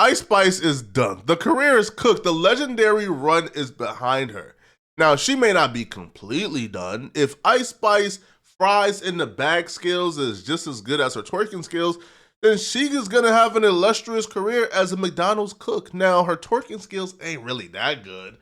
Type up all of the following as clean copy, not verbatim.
Ice Spice is done. The career is cooked. The legendary run is behind her. Now, she may not be completely done. If Ice Spice fries in the bag skills is just as good as her twerking skills, then she is gonna have an illustrious career as a McDonald's cook. Now, her twerking skills ain't really that good.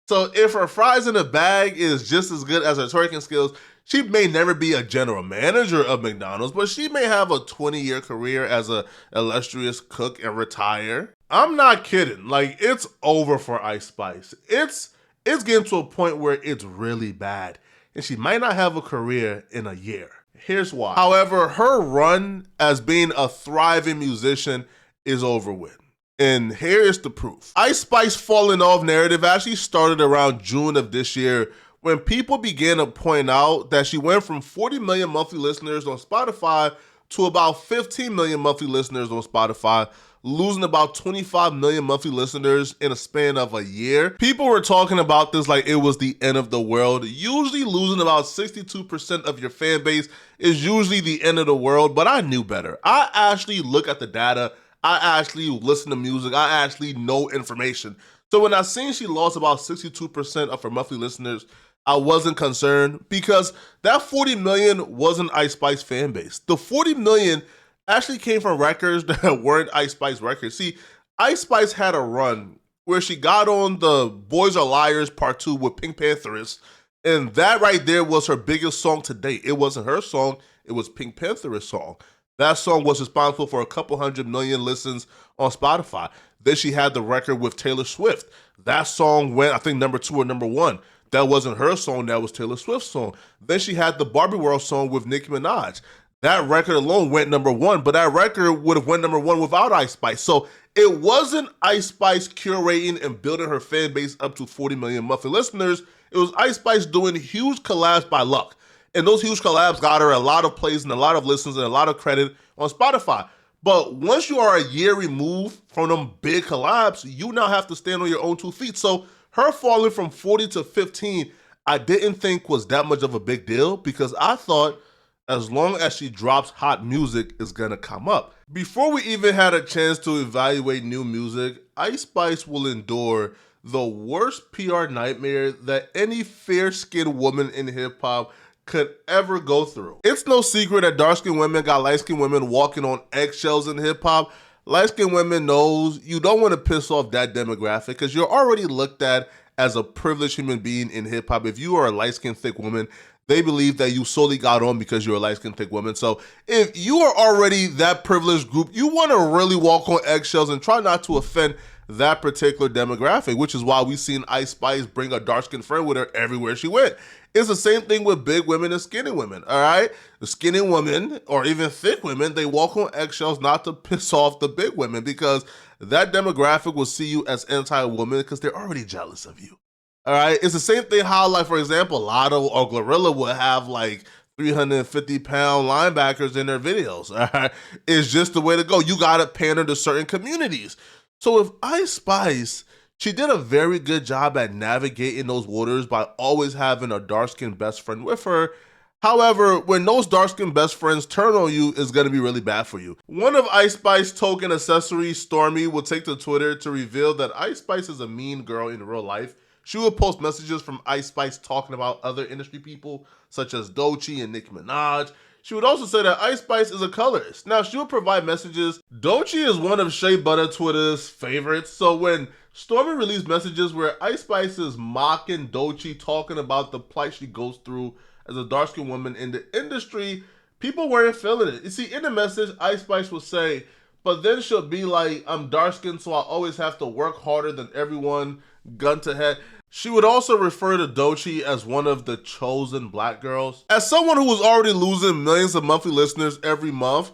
So if her fries in a bag is just as good as her twerking skills, she may never be a general manager of McDonald's, but she may have a 20-year career as a illustrious cook and retire. I'm not kidding. Like, it's over for Ice Spice. It's getting to a point where it's really bad, and she might not have a career in a year. Here's why. However, her run as being a thriving musician is over with. And here is the proof. Ice Spice falling off narrative actually started around June of this year when people began to point out that she went from 40 million monthly listeners on Spotify to about 15 million monthly listeners on Spotify, losing about 25 million monthly listeners in a span of a year. People were talking about this like it was the end of the world. Usually losing about 62% of your fan base is usually the end of the world, but I knew better. I actually look at the data. I actually listen to music. I actually know information. So when I seen she lost about 62% of her monthly listeners, I wasn't concerned because that 40 million wasn't Ice Spice fan base. The 40 million actually came from records that weren't Ice Spice records. See, Ice Spice had a run where she got on the Boys Are Liars Part 2 with Pink Pantheress, and that right there was her biggest song to date. It wasn't her song, it was Pink Pantheress' song. That song was responsible for a couple 100 million listens on Spotify. Then she had the record with Taylor Swift. That song went, I think, number 2 or number 1. That wasn't her song, that was Taylor Swift's song. Then she had the Barbie World song with Nicki Minaj. That record alone went number 1, but that record would have went number 1 without Ice Spice. So it wasn't Ice Spice curating and building her fan base up to 40 million monthly listeners. It was Ice Spice doing huge collabs by luck. And those huge collabs got her a lot of plays and a lot of listens and a lot of credit on Spotify. But once you are a year removed from them big collabs, you now have to stand on your own 2 feet. So her falling from 40 to 15, I didn't think was that much of a big deal because I thought as long as she drops hot music, it's gonna come up. Before we even had a chance to evaluate new music, Ice Spice will endure the worst PR nightmare that any fair-skinned woman in hip-hop could ever go through. It's no secret that dark-skinned women got light-skinned women walking on eggshells in hip-hop. Light-skinned women knows you don't want to piss off that demographic because you're already looked at as a privileged human being in hip-hop. If you are a light-skinned thick woman, they believe that you solely got on because you're a light-skinned thick woman. So if you are already that privileged group, you want to really walk on eggshells and try not to offend that particular demographic, which is why we've seen Ice Spice bring a dark-skinned friend with her everywhere she went. It's the same thing with big women and skinny women, all right? The skinny women, or even thick women, they walk on eggshells not to piss off the big women because that demographic will see you as anti-woman because they're already jealous of you, all right? It's the same thing how, like, for example, Lotto or Glorilla would have, like, 350-pound linebackers in their videos, all right? It's just the way to go. You got to pander to certain communities. So if Ice Spice, she did a very good job at navigating those waters by always having a dark-skinned best friend with her. However, when those dark-skinned best friends turn on you, it's going to be really bad for you. One of Ice Spice's token accessories, Stormy, will take to Twitter to reveal that Ice Spice is a mean girl in real life. She will post messages from Ice Spice talking about other industry people, such as Doechii and Nicki Minaj. She would also say that Ice Spice is a colorist. Now, she would provide messages. Doechii is one of Shea Butter Twitter's favorites, so when Stormy released messages where Ice Spice is mocking Doechii, talking about the plight she goes through as a dark-skinned woman in the industry, people weren't feeling it. You see, in the message, Ice Spice would say, but then she'll be like, I'm dark-skinned, so I always have to work harder than everyone, gun to head. She would also refer to Doechii as one of the chosen black girls. As someone who was already losing millions of monthly listeners every month,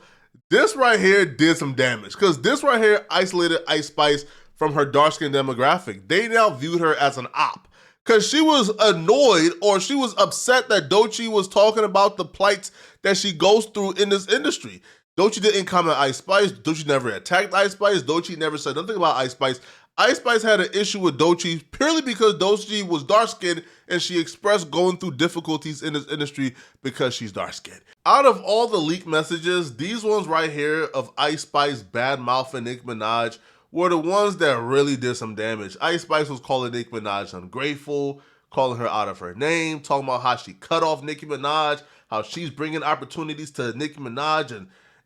this right here did some damage because this right here isolated Ice Spice from her dark-skinned demographic. They now viewed her as an op because she was annoyed or she was upset that Doechii was talking about the plights that she goes through in this industry. Doechii didn't come at Ice Spice. Doechii never attacked Ice Spice. Doechii never said nothing about Ice Spice. Ice Spice had an issue with Doechii purely because Doechii was dark-skinned and she expressed going through difficulties in this industry because she's dark-skinned. Out of all the leaked messages, these ones right here of Ice Spice bad-mouthing Nicki Minaj were the ones that really did some damage. Ice Spice was calling Nicki Minaj ungrateful, calling her out of her name, talking about how she cut off Nicki Minaj, how she's bringing opportunities to Nicki Minaj,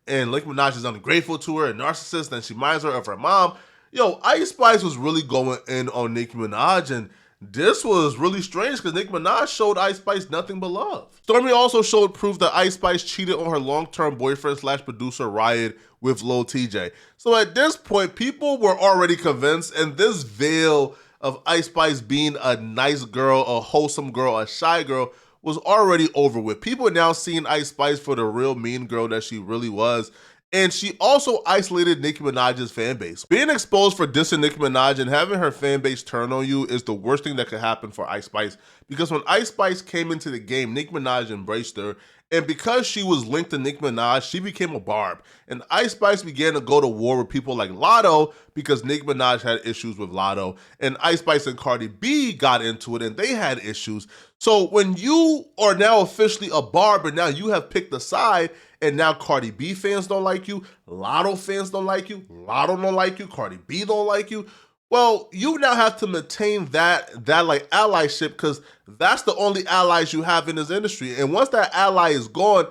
and Nicki Minaj is ungrateful to her, a narcissist, and she reminds her of her mom. Yo, Ice Spice was really going in on Nicki Minaj, and this was really strange because Nicki Minaj showed Ice Spice nothing but love. Stormi also showed proof that Ice Spice cheated on her long-term boyfriend slash producer Riot with Lil TJ. So at this point, people were already convinced, and this veil of Ice Spice being a nice girl, a wholesome girl, a shy girl was already over with. People are now seeing Ice Spice for the real mean girl that she really was. And she also isolated Nicki Minaj's fan base. Being exposed for dissing Nicki Minaj and having her fan base turn on you is the worst thing that could happen for Ice Spice. Because when Ice Spice came into the game, Nicki Minaj embraced her. And because she was linked to Nicki Minaj, she became a barb. And Ice Spice began to go to war with people like Lotto because Nicki Minaj had issues with Lotto. And Ice Spice and Cardi B got into it and they had issues. So when you are now officially a barb and now you have picked a side, and now Cardi B fans don't like you, Lotto fans don't like you, Lotto don't like you, Cardi B don't like you, well, you now have to maintain that like allyship because that's the only allies you have in this industry. And once that ally is gone,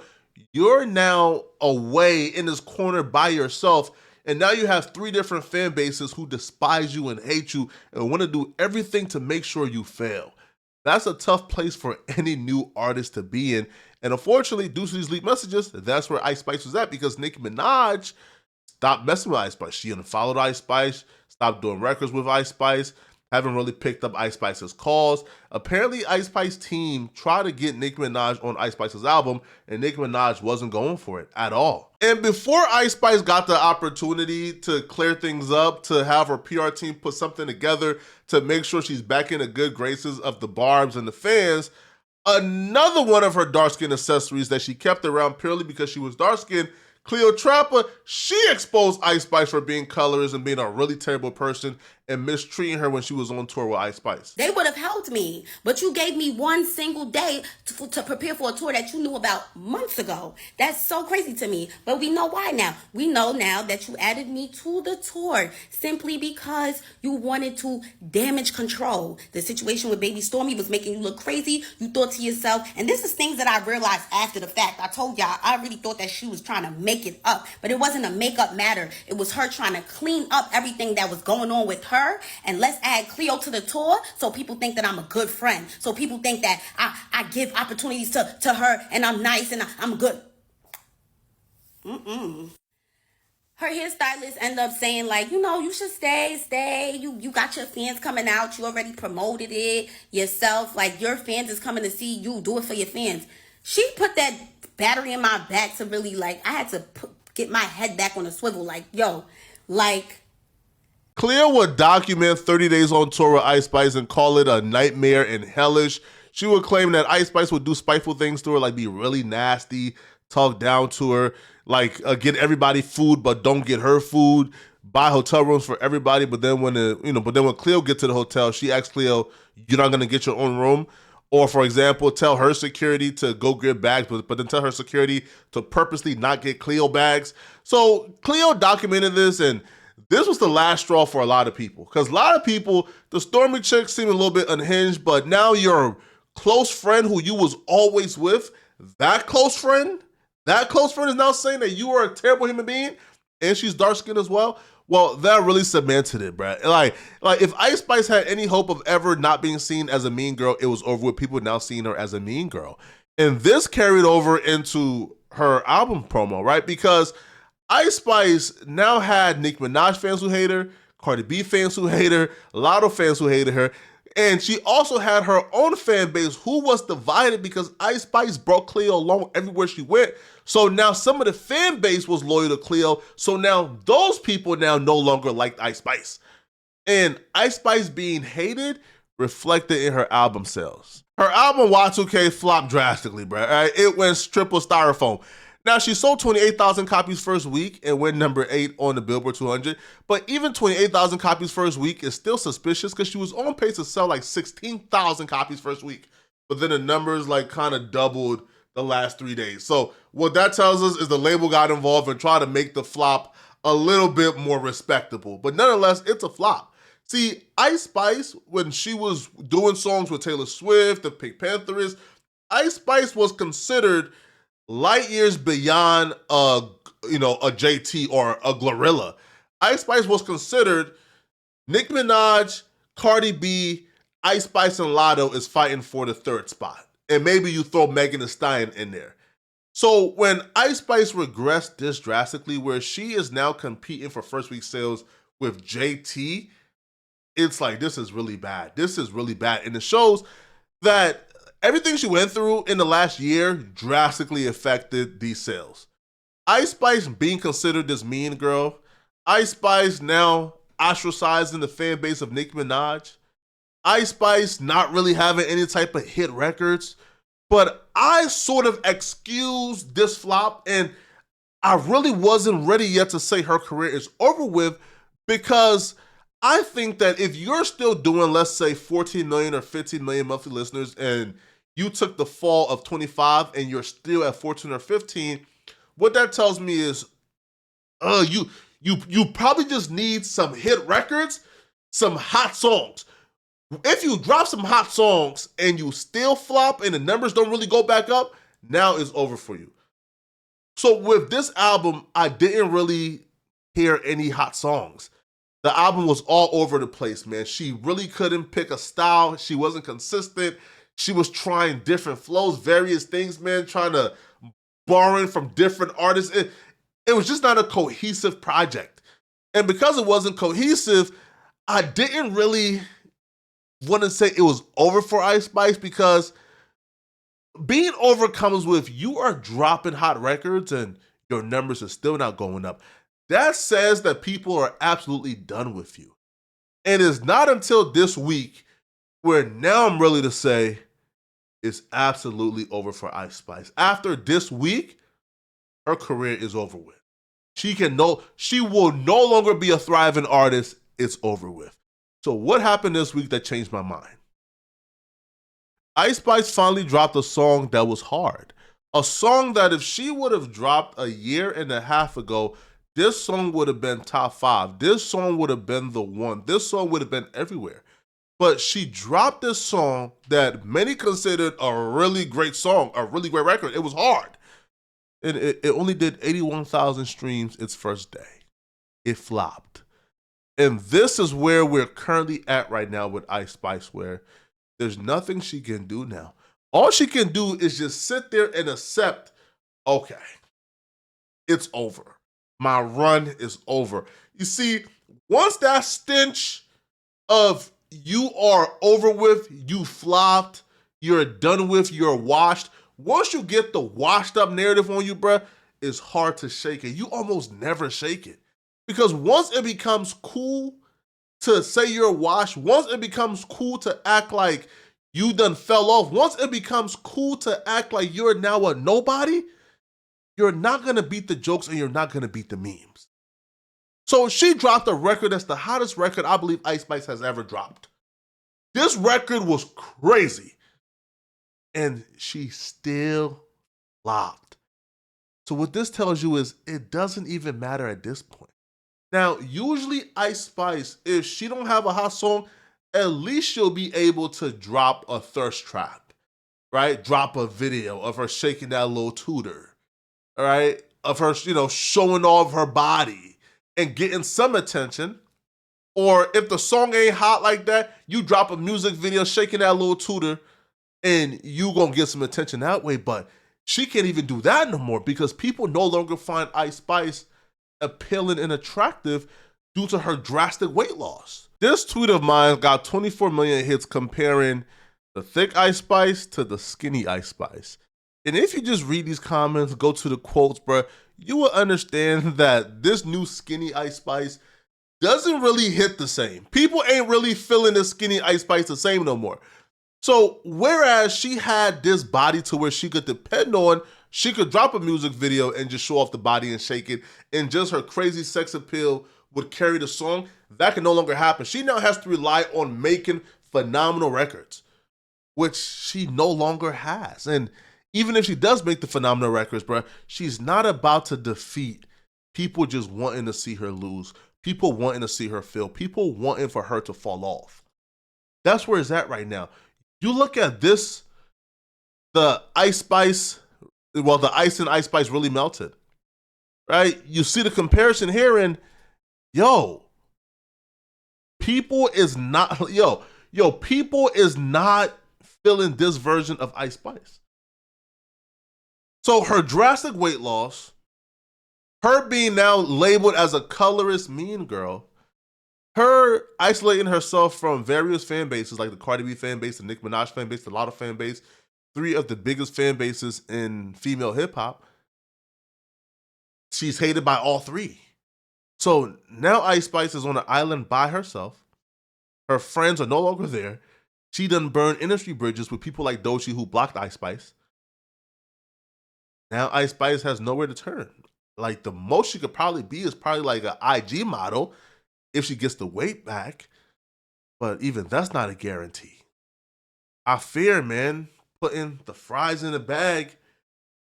you're now away in this corner by yourself. And now you have 3 different fan bases who despise you and hate you and want to do everything to make sure you fail. That's a tough place for any new artist to be in. And unfortunately, due to these leaked messages, that's where Ice Spice was at because Nicki Minaj stopped messing with Ice Spice. She unfollowed Ice Spice, stopped doing records with Ice Spice, haven't really picked up Ice Spice's calls. Apparently, Ice Spice team tried to get Nicki Minaj on Ice Spice's album, and Nicki Minaj wasn't going for it at all. And before Ice Spice got the opportunity to clear things up, to have her PR team put something together to make sure she's back in the good graces of the barbs and the fans, another one of her dark-skinned accessories that she kept around purely because she was dark-skinned, Cleo Trapper, she exposed Ice Spice for being colorist and being a really terrible person and mistreating her when she was on tour with Ice Spice. They would have helped me, but you gave me one single day to prepare for a tour that you knew about months ago. That's so crazy to me, but we know why now. We know now that you added me to the tour simply because you wanted to damage control. The situation with Baby Stormi was making you look crazy. You thought to yourself, and this is things that I realized after the fact. I told y'all, I really thought that she was trying to make it up, but it wasn't a makeup matter. It was her trying to clean up everything that was going on with her, and let's add Cleo to the tour so people think that I'm a good friend, so people think that I give opportunities to her and I'm nice and I'm good. Her hairstylist end up saying like, you should stay. You got your fans coming out. You already promoted it yourself. Like, your fans is coming to see you. Do it for your fans. She put that battery in my back to really, like, I had to get my head back on a swivel. Like, yo, like. Cleo would document 30 days on tour with Ice Spice and call it a nightmare and hellish. She would claim that Ice Spice would do spiteful things to her, like be really nasty, talk down to her, like get everybody food but don't get her food, buy hotel rooms for everybody. But then when when Cleo gets to the hotel, she asks Cleo, "You're not gonna get your own room?" Or, for example, tell her security to go get bags, but then tell her security to purposely not get Cleo bags. So Cleo documented this, and this was the last straw for a lot of people. Because a lot of people, the Stormi chick seemed a little bit unhinged, but now your close friend who you was always with, that close friend is now saying that you are a terrible human being, and she's dark-skinned as well. Well, that really cemented it, bruh. Like if Ice Spice had any hope of ever not being seen as a mean girl, it was over with people now seeing her as a mean girl. And this carried over into her album promo, right? Because Ice Spice now had Nicki Minaj fans who hate her, Cardi B fans who hate her, Lotto fans who hated her, and she also had her own fan base who was divided because Ice Spice brought Cleo along everywhere she went. So now some of the fan base was loyal to Cleo, so now those people now no longer liked Ice Spice. And Ice Spice being hated reflected in her album sales. Her album Y2K flopped drastically, bro. Right? It went triple styrofoam. Now, she sold 28,000 copies first week and went number 8 on the Billboard 200. But even 28,000 copies first week is still suspicious because she was on pace to sell like 16,000 copies first week. But then the numbers like kind of doubled the last 3 days. So what that tells us is the label got involved and tried to make the flop a little bit more respectable. But nonetheless, it's a flop. See, Ice Spice, when she was doing songs with Taylor Swift, the Pink Panthers, Ice Spice was considered light years beyond a JT or a Glorilla. Ice Spice was considered Nicki Minaj, Cardi B, Ice Spice, and Lotto is fighting for the third spot. And maybe you throw Megan Thee Stallion in there. So when Ice Spice regressed this drastically, where she is now competing for first week sales with JT, it's like, this is really bad. This is really bad. And it shows that everything she went through in the last year drastically affected these sales. Ice Spice being considered this mean girl. Ice Spice now ostracizing the fan base of Nicki Minaj. Ice Spice not really having any type of hit records. But I sort of excused this flop, and I really wasn't ready yet to say her career is over with, because I think that if you're still doing, let's say, 14 million or 15 million monthly listeners, and you took the fall of 25 and you're still at 14 or 15, what that tells me is you probably just need some hit records, some hot songs. If you drop some hot songs and you still flop and the numbers don't really go back up, now it's over for you. So with this album, I didn't really hear any hot songs. The album was all over the place, man. She really couldn't pick a style. She wasn't consistent. She was trying different flows, various things, man, trying to borrow from different artists. It was just not a cohesive project. And because it wasn't cohesive, I didn't really want to say it was over for Ice Spice, because being over comes with you are dropping hot records and your numbers are still not going up. That says that people are absolutely done with you. And it's not until this week where now I'm ready to say it's absolutely over for Ice Spice. After this week, her career is over with. She will no longer be a thriving artist. It's over with. So what happened this week that changed my mind? Ice Spice finally dropped a song that was hard. A song that if she would have dropped a year and a half ago, this song would have been top 5. This song would have been the one. This song would have been everywhere. But she dropped this song that many considered a really great song, a really great record. It was hard. And it only did 81,000 streams its first day. It flopped. And this is where we're currently at right now with Ice Spice, where there's nothing she can do now. All she can do is just sit there and accept, okay, it's over. My run is over. You see, once that stench of you are over with, you flopped, you're done with, you're washed, once you get the washed up narrative on you, bruh, it's hard to shake it. You almost never shake it. Because once it becomes cool to say you're washed, once it becomes cool to act like you done fell off, once it becomes cool to act like you're now a nobody, you're not going to beat the jokes and you're not going to beat the memes. So she dropped a record that's the hottest record I believe Ice Spice has ever dropped. This record was crazy. And she still flopped. So what this tells you is it doesn't even matter at this point. Now, usually Ice Spice, if she don't have a hot song, at least she'll be able to drop a thirst trap, right? Drop a video of her shaking that little tooter, all right? Of her, showing off her body and getting some attention. Or if the song ain't hot like that, you drop a music video shaking that little tooter and you gonna get some attention that way. But she can't even do that no more because people no longer find Ice Spice appealing and attractive due to her drastic weight loss. This tweet of mine got 24 million hits comparing the thick Ice Spice to the skinny Ice Spice. And if you just read these comments, go to the quotes, bro, you will understand that this new skinny Ice Spice doesn't really hit the same. People ain't really feeling the skinny Ice Spice the same no more. So whereas she had this body to where she could depend on, she could drop a music video and just show off the body and shake it, and just her crazy sex appeal would carry the song, that can no longer happen. She now has to rely on making phenomenal records, which she no longer has. And even if she does make the phenomenal records, bro, she's not about to defeat people just wanting to see her lose, people wanting to see her fail, people wanting for her to fall off. That's where it's at right now. You look at this, the Ice Spice, well, the ice in Ice Spice really melted, right? You see the comparison here, and yo, people is not, people is not feeling this version of Ice Spice. So her drastic weight loss, her being now labeled as a colorist mean girl, her isolating herself from various fan bases like the Cardi B fan base, the Nicki Minaj fan base, the Lotta fan base, three of the biggest fan bases in female hip hop. She's hated by all three. So now Ice Spice is on an island by herself. Her friends are no longer there. She done burned industry bridges with people like Doechii who blocked Ice Spice. Now Ice Spice has nowhere to turn. Like the most she could probably be is probably like an IG model if she gets the weight back. But even that's not a guarantee. I fear, man, putting the fries in the bag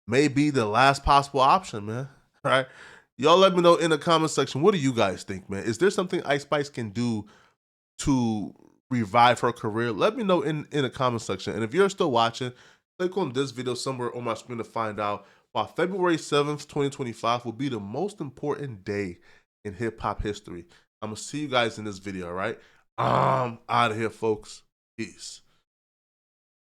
may be the last possible option, man. All right? Y'all let me know in the comment section, what do you guys think, man? Is there something Ice Spice can do to revive her career? Let me know in the comment section. And if you're still watching, click on this video somewhere on my screen to find out why February 7th, 2025 will be the most important day in hip-hop history. I'm going to see you guys in this video, all right? I'm out of here, folks. Peace.